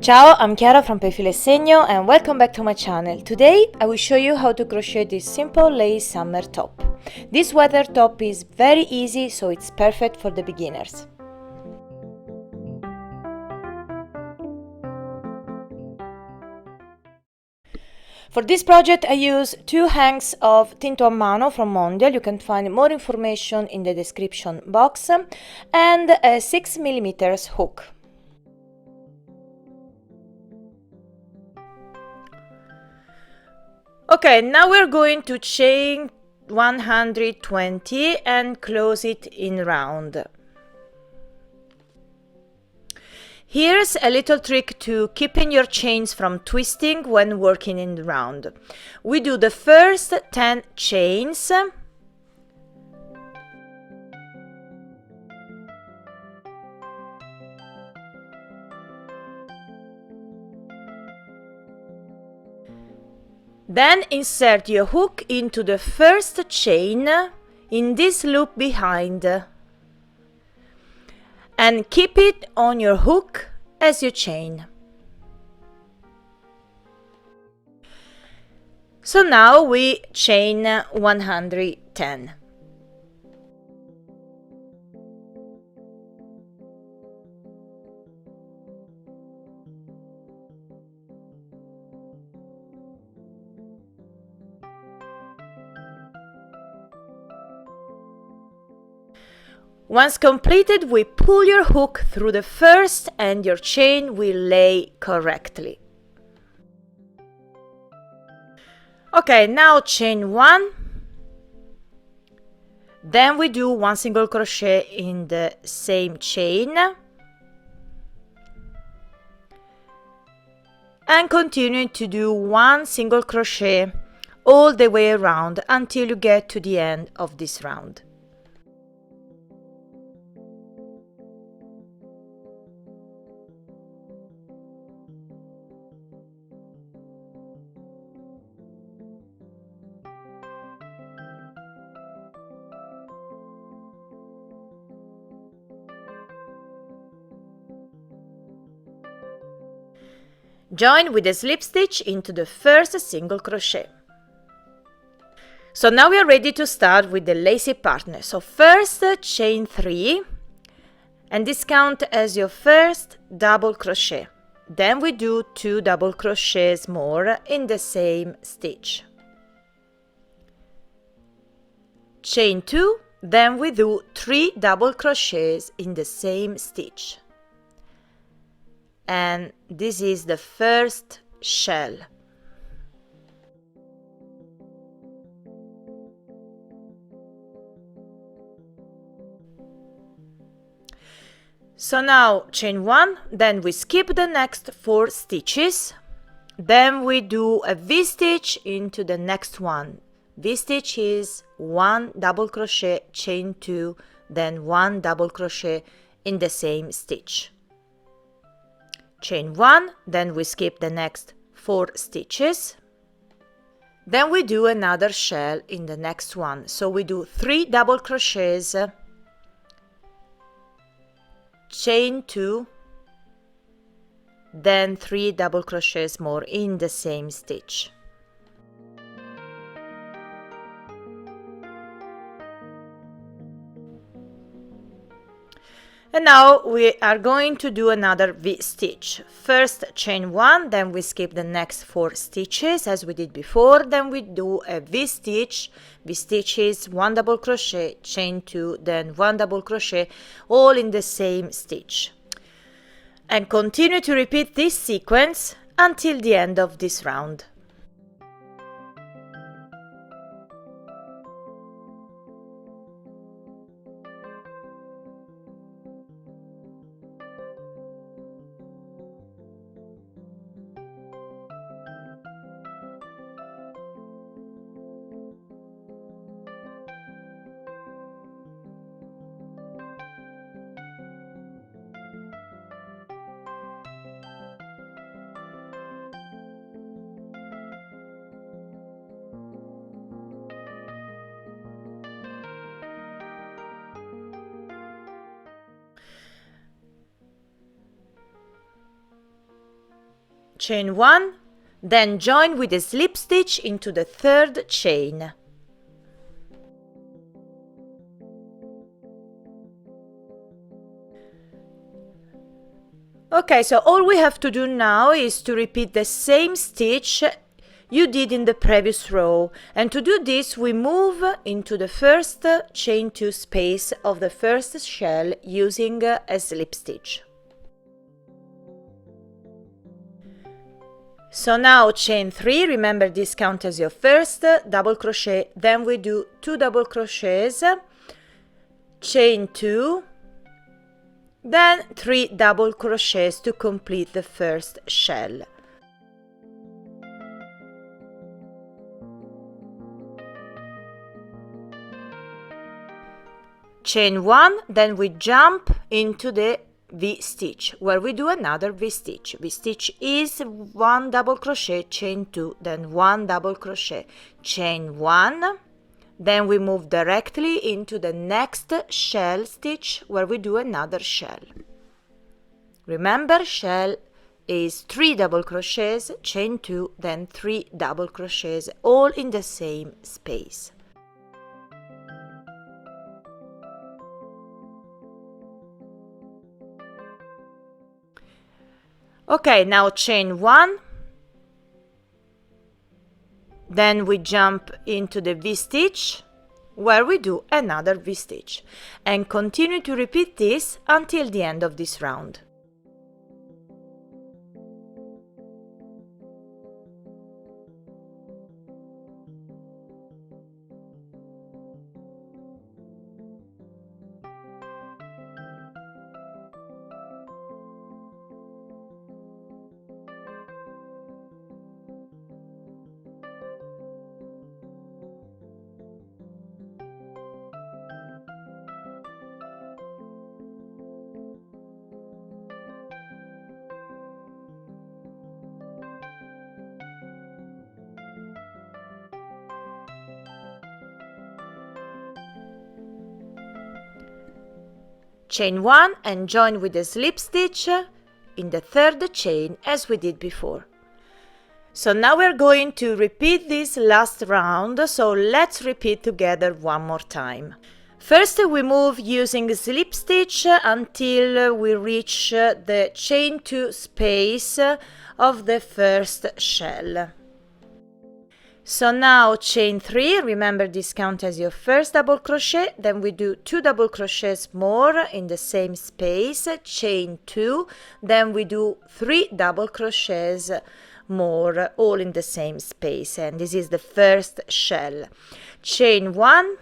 Ciao, I'm Chiara from filo e segno and welcome back to my channel. Today I will show you how to crochet this simple lace summer top. This weather top is very easy, so it's perfect for the beginners. For this project I use 2 hanks of tinto a mano from Mondial. You can find more information in the description box, and a 6mm hook. Okay, now we're going to chain 120 and close it in round. Here's a little trick to keeping your chains from twisting when working in the round. We do the first 10 chains, then insert your hook into the first chain in this loop behind and keep it on your hook as you chain. So now we chain 110. Once completed, we pull your hook through the first and your chain will lay correctly. Okay, now chain 1, then we do 1 single crochet in the same chain and continue to do 1 single crochet all the way around until you get to the end of this round. Join with a slip stitch into the first single crochet. So now we are ready to start with the lacy partner. So first chain 3 and this count as your first double crochet. Then we do 2 double crochets more in the same stitch. Chain 2, then we do 3 double crochets in the same stitch. And this is the first shell. So now chain 1, then we skip the next 4 stitches, then we do a V-stitch into the next one. V-stitch is 1 double crochet, chain 2, then 1 double crochet in the same stitch. Chain 1, then we skip the next 4 stitches, then we do another shell in the next one. So we do 3 double crochets, chain 2, then 3 double crochets more in the same stitch. And now we are going to do another V-stitch. First chain 1, then we skip the next 4 stitches as we did before, then we do a V-stitch. V-stitch is 1 double crochet, chain 2, then 1 double crochet, all in the same stitch. And continue to repeat this sequence until the end of this round. chain 1, then join with a slip stitch into the third chain. Okay, so all we have to do now is to repeat the same stitch you did in the previous row, and to do this we move into the first chain 2 space of the first shell using a slip stitch. So now chain 3, remember this counts as your first double crochet, then we do 2 double crochets, chain 2, then 3 double crochets to complete the first shell. Chain 1, then we jump into the V-stitch, where we do another V-stitch. V-stitch is 1 double crochet, chain 2, then 1 double crochet, chain 1, then we move directly into the next shell stitch, where we do another shell. Remember, shell is 3 double crochets, chain 2, then 3 double crochets, all in the same space. Okay, now chain 1, then we jump into the V-stitch, where we do another V-stitch, and continue to repeat this until the end of this round. Chain 1 and join with a slip stitch in the third chain as we did before. So now we're going to repeat this last round, so let's repeat together one more time. First we move using a slip stitch until we reach the chain 2 space of the first shell. So now chain 3, remember this counts as your first double crochet, then we do 2 double crochets more in the same space, chain 2, then we do 3 double crochets more, all in the same space, and this is the first shell. Chain 1,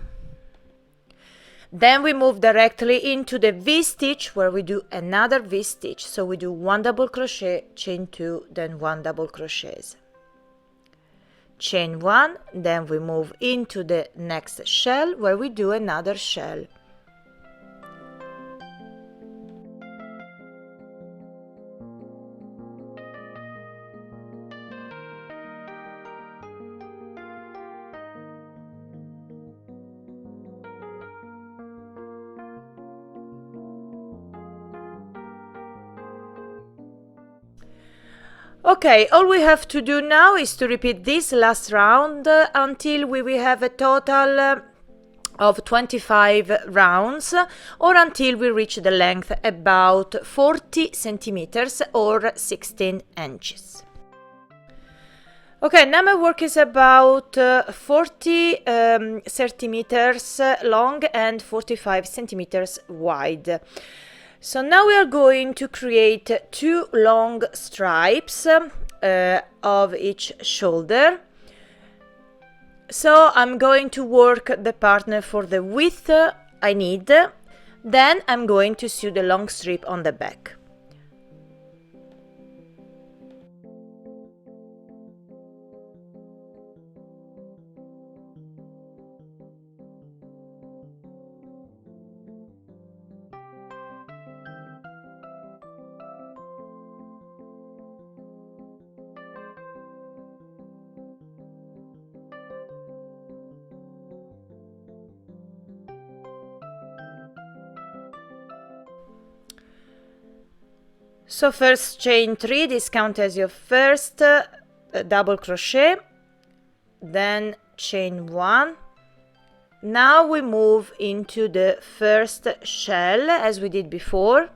then we move directly into the V-stitch where we do another V-stitch, so we do 1 double crochet, chain 2, then 1 double crochets. Chain 1, then we move into the next shell where we do another shell. Okay, all we have to do now is to repeat this last round until we will have a total of 25 rounds, or until we reach the length about 40 centimeters or 16 inches. Okay, now my work is about 40 centimeters long and 45 centimeters wide. So now we are going to create 2 long stripes of each shoulder. So I'm going to work the partner for the width I need, then I'm going to sew the long strip on the back. So first chain 3, this counts as your first double crochet, then chain 1. Now we move into the first shell as we did before.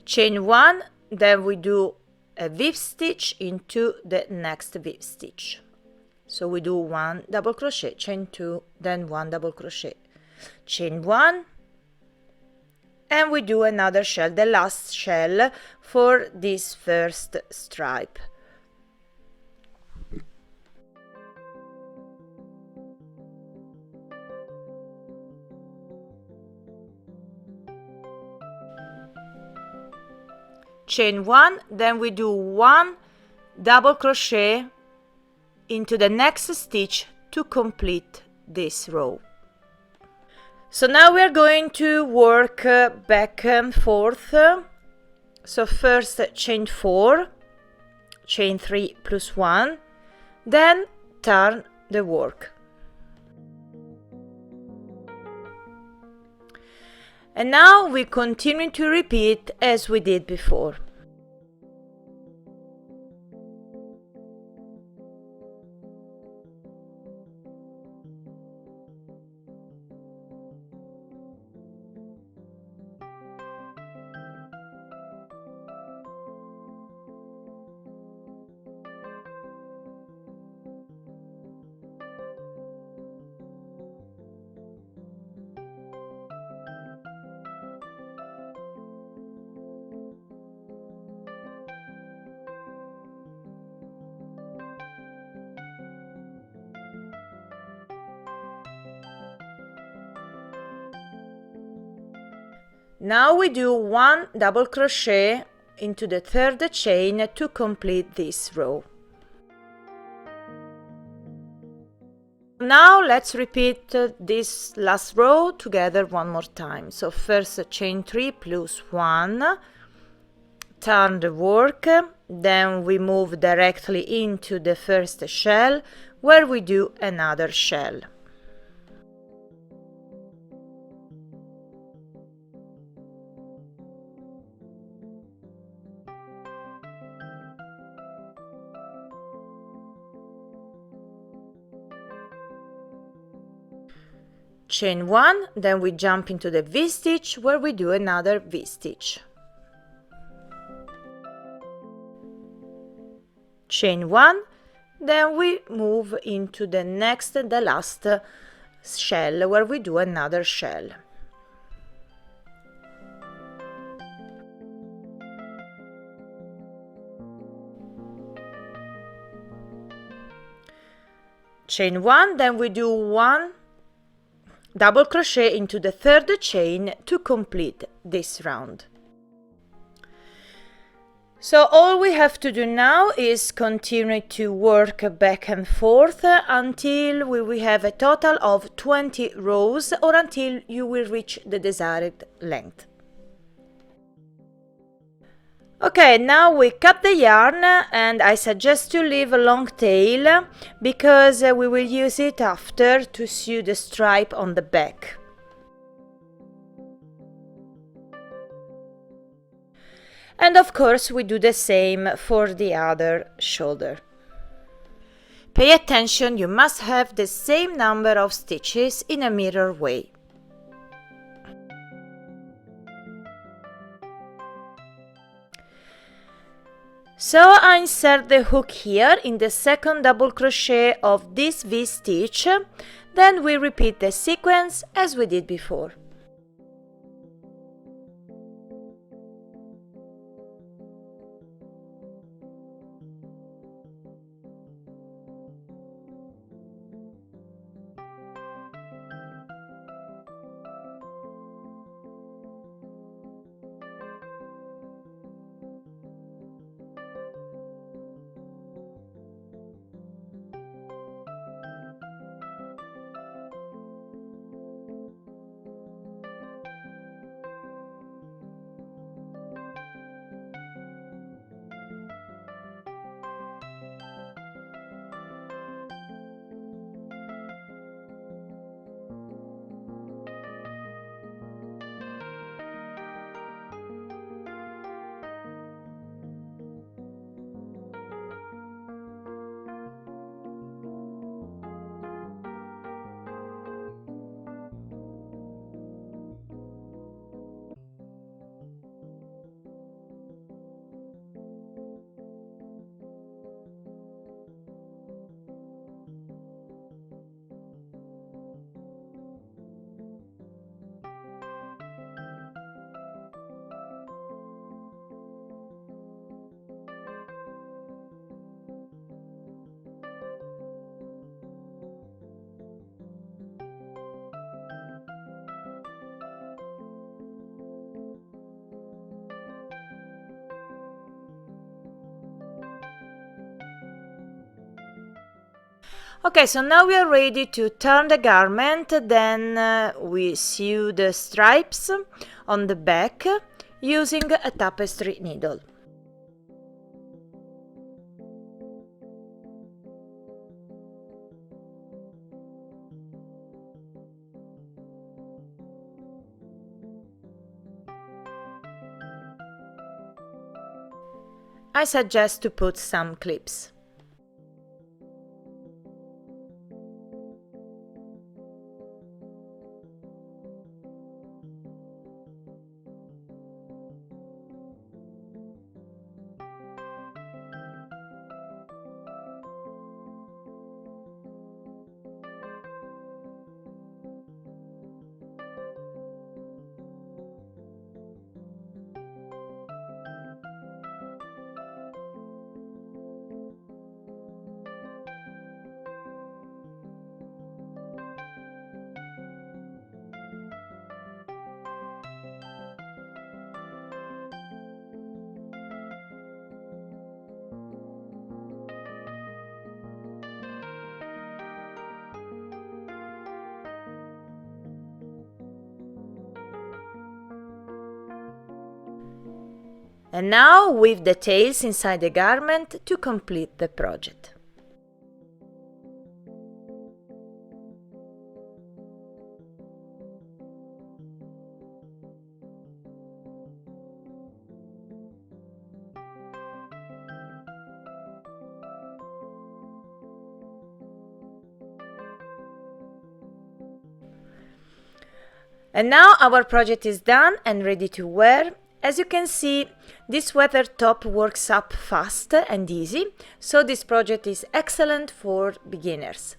Chain 1, then we do a V stitch into the next V stitch. So we do 1 double crochet, chain 2, then 1 double crochet, chain 1, and we do another shell, the last shell for this first stripe. Chain 1, then we do 1 double crochet into the next stitch to complete this row. So now we are going to work back and forth. So first chain 4, chain 3 plus 1, then turn the work. And now we continue to repeat as we did before. Now we do 1 double crochet into the third chain to complete this row. Now let's repeat this last row together one more time. So first chain 3 plus 1, turn the work, then we move directly into the first shell where we do another shell. Chain 1, then we jump into the V-stitch where we do another V-stitch. Chain 1, then we move into the next, the last shell where we do another shell. Chain 1, then we do 1 double crochet into the third chain to complete this round. So all we have to do now is continue to work back and forth until we have a total of 20 rows or until you will reach the desired length. Okay, now we cut the yarn and I suggest to leave a long tail because we will use it after to sew the stripe on the back. And of course we do the same for the other shoulder. Pay attention, you must have the same number of stitches in a mirror way. So I insert the hook here in the second double crochet of this V-stitch, then we repeat the sequence as we did before. Okay, so now we are ready to turn the garment, then we sew the stripes on the back using a tapestry needle. I suggest to put some clips. And now weave the tails inside the garment to complete the project. And now our project is done and ready to wear. As you can see, this sweater top works up fast and easy, so this project is excellent for beginners.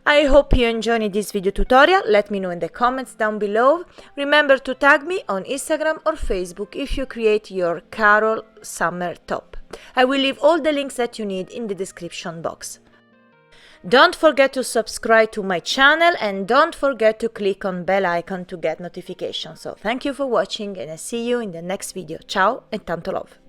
I hope you enjoyed this video tutorial. Let me know in the comments down below. Remember to tag me on Instagram or Facebook if you create your Carol summer top. I will leave all the links that you need in the description box. Don't forget to subscribe to my channel and don't forget to click on bell icon to get notifications. So thank you for watching and I see you in the next video. Ciao e tanto love!